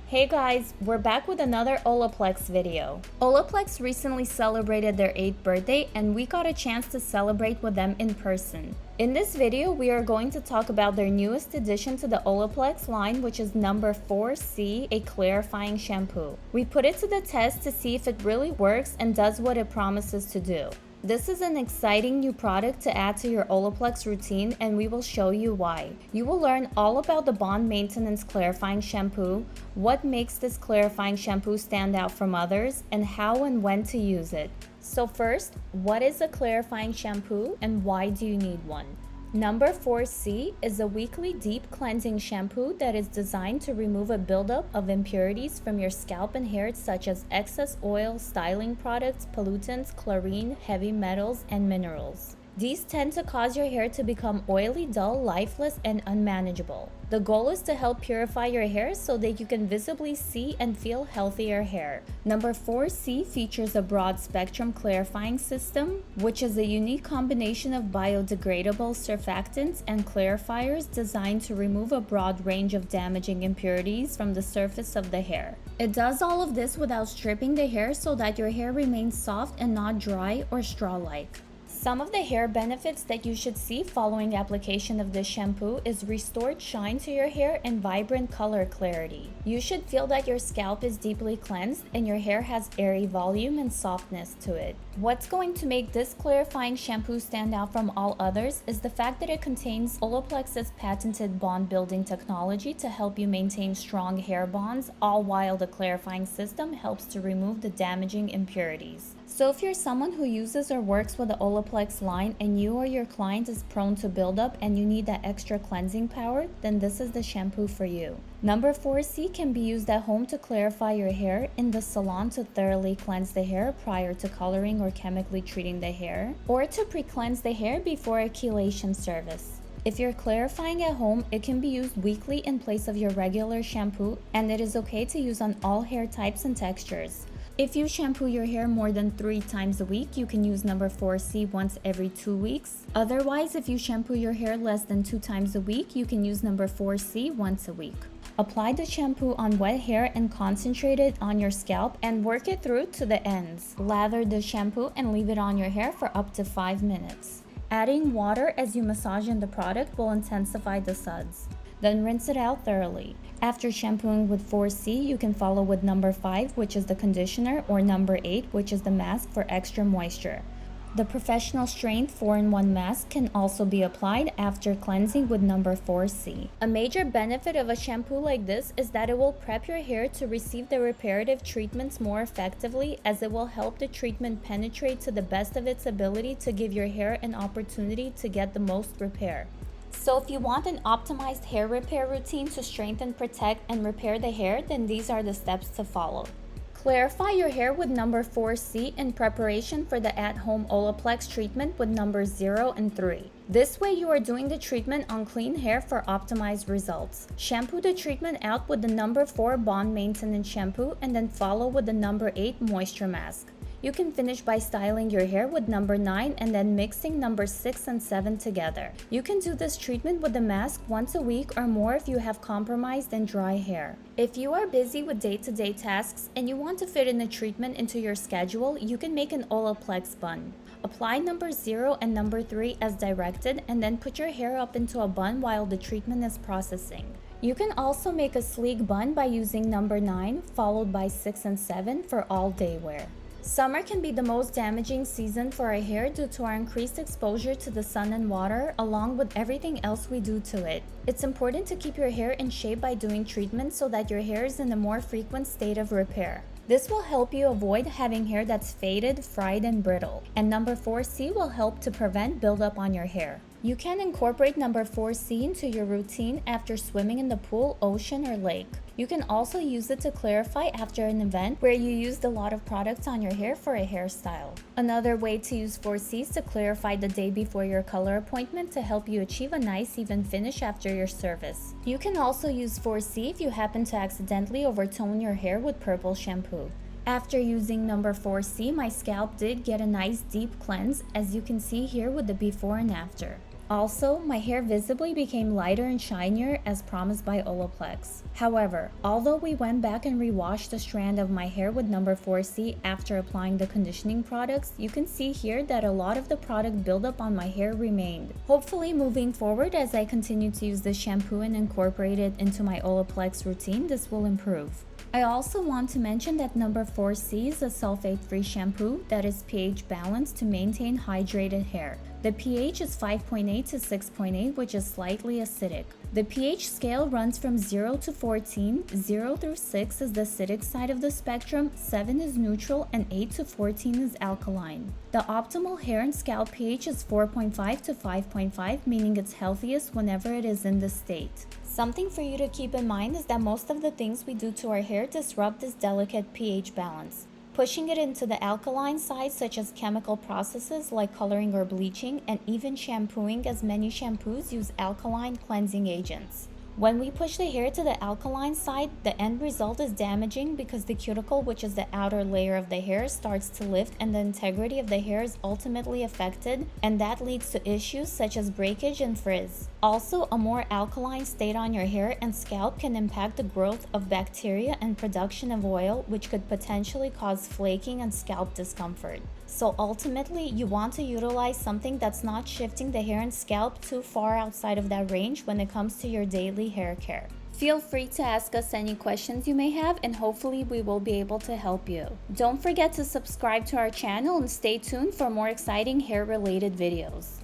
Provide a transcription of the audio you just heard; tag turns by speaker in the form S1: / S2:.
S1: Hey guys, we're back with another OLAPLEX video. OLAPLEX recently celebrated their 8th birthday and we got a chance to celebrate with them in person. In this video, we are going to talk about their newest addition to the OLAPLEX line, which is number 4C, a clarifying shampoo. We put it to the test to see if it really works and does what it promises to do. This is an exciting new product to add to your OLAPLEX routine, and we will show you why. You will learn all about the Bond Maintenance Clarifying Shampoo, what makes this clarifying shampoo stand out from others, and how and when to use it. So first, what is a clarifying shampoo and why do you need one? Number 4C is a weekly deep cleansing shampoo that is designed to remove a buildup of impurities from your scalp and hair, such as excess oil, styling products, pollutants, chlorine, heavy metals, and minerals. These tend to cause your hair to become oily, dull, lifeless, and unmanageable. The goal is to help purify your hair so that you can visibly see and feel healthier hair. Number 4C features a broad spectrum clarifying system, which is a unique combination of biodegradable surfactants and clarifiers designed to remove a broad range of damaging impurities from the surface of the hair. It does all of this without stripping the hair so that your hair remains soft and not dry or straw-like. Some of the hair benefits that you should see following application of this shampoo is restored shine to your hair and vibrant color clarity. You should feel that your scalp is deeply cleansed and your hair has airy volume and softness to it. What's going to make this clarifying shampoo stand out from all others is the fact that it contains OLAPLEX's patented bond building technology to help you maintain strong hair bonds, all while the clarifying system helps to remove the damaging impurities. So if you're someone who uses or works with the OLAPLEX line and you or your client is prone to buildup and you need that extra cleansing power, then this is the shampoo for you. Number 4C can be used at home to clarify your hair, in the salon to thoroughly cleanse the hair prior to coloring or chemically treating the hair, or to pre-cleanse the hair before a chelation service. If you're clarifying at home, it can be used weekly in place of your regular shampoo, and it is okay to use on all hair types and textures. If you shampoo your hair more than 3 times a week, you can use number 4C once every 2 weeks. Otherwise, if you shampoo your hair less than 2 times a week, you can use number 4C once a week. Apply the shampoo on wet hair and concentrate it on your scalp and work it through to the ends. Lather the shampoo and leave it on your hair for up to 5 minutes. Adding water as you massage in the product will intensify the suds. Then rinse it out thoroughly. After shampooing with 4C, you can follow with number 5, which is the conditioner, or number 8, which is the mask for extra moisture. The professional strength 4-in-1 mask can also be applied after cleansing with number 4C. A major benefit of a shampoo like this is that it will prep your hair to receive the reparative treatments more effectively, as it will help the treatment penetrate to the best of its ability to give your hair an opportunity to get the most repair. So if you want an optimized hair repair routine to strengthen, protect, and repair the hair, then these are the steps to follow. Clarify your hair with number 4C in preparation for the at-home OLAPLEX treatment with numbers 0 and 3. This way you are doing the treatment on clean hair for optimized results. Shampoo the treatment out with the number 4 bond maintenance shampoo and then follow with the number 8 moisture mask. You can finish by styling your hair with number 9 and then mixing number 6 and 7 together. You can do this treatment with the mask once a week or more if you have compromised and dry hair. If you are busy with day-to-day tasks and you want to fit in the treatment into your schedule, you can make an OLAPLEX bun. Apply number 0 and number 3 as directed and then put your hair up into a bun while the treatment is processing. You can also make a sleek bun by using number 9 followed by 6 and 7 for all day wear. Summer can be the most damaging season for our hair due to our increased exposure to the sun and water, along with everything else we do to it. It's important to keep your hair in shape by doing treatments so that your hair is in a more frequent state of repair. This will help you avoid having hair that's faded, fried, and brittle. And number 4C will help to prevent buildup on your hair. You can incorporate number 4C into your routine after swimming in the pool, ocean, or lake. You can also use it to clarify after an event where you used a lot of products on your hair for a hairstyle. Another way to use 4C is to clarify the day before your color appointment to help you achieve a nice even finish after your service. You can also use 4C if you happen to accidentally overtone your hair with purple shampoo. After using number 4C, my scalp did get a nice deep cleanse, as you can see here with the before and after. Also, my hair visibly became lighter and shinier as promised by Olaplex. However, although we went back and rewashed the strand of my hair with Nº4C after applying the conditioning products, you can see here that a lot of the product buildup on my hair remained. Hopefully, moving forward as I continue to use this shampoo and incorporate it into my Olaplex routine, this will improve. I also want to mention that Nº4C is a sulfate-free shampoo that is pH balanced to maintain hydrated hair. The pH is 5.8 to 6.8, which is slightly acidic. The pH scale runs from 0 to 14, 0 through 6 is the acidic side of the spectrum, 7 is neutral, and 8 to 14 is alkaline. The optimal hair and scalp pH is 4.5 to 5.5, meaning it's healthiest whenever it is in this state. Something for you to keep in mind is that most of the things we do to our hair disrupt this delicate pH balance, pushing it into the alkaline side, such as chemical processes like coloring or bleaching, and even shampooing, as many shampoos use alkaline cleansing agents. When we push the hair to the alkaline side, the end result is damaging because the cuticle, which is the outer layer of the hair, starts to lift and the integrity of the hair is ultimately affected, and that leads to issues such as breakage and frizz. Also, a more alkaline state on your hair and scalp can impact the growth of bacteria and production of oil, which could potentially cause flaking and scalp discomfort. So ultimately, you want to utilize something that's not shifting the hair and scalp too far outside of that range when it comes to your daily hair care. Feel free to ask us any questions you may have, and hopefully we will be able to help you. Don't forget to subscribe to our channel and stay tuned for more exciting hair-related videos.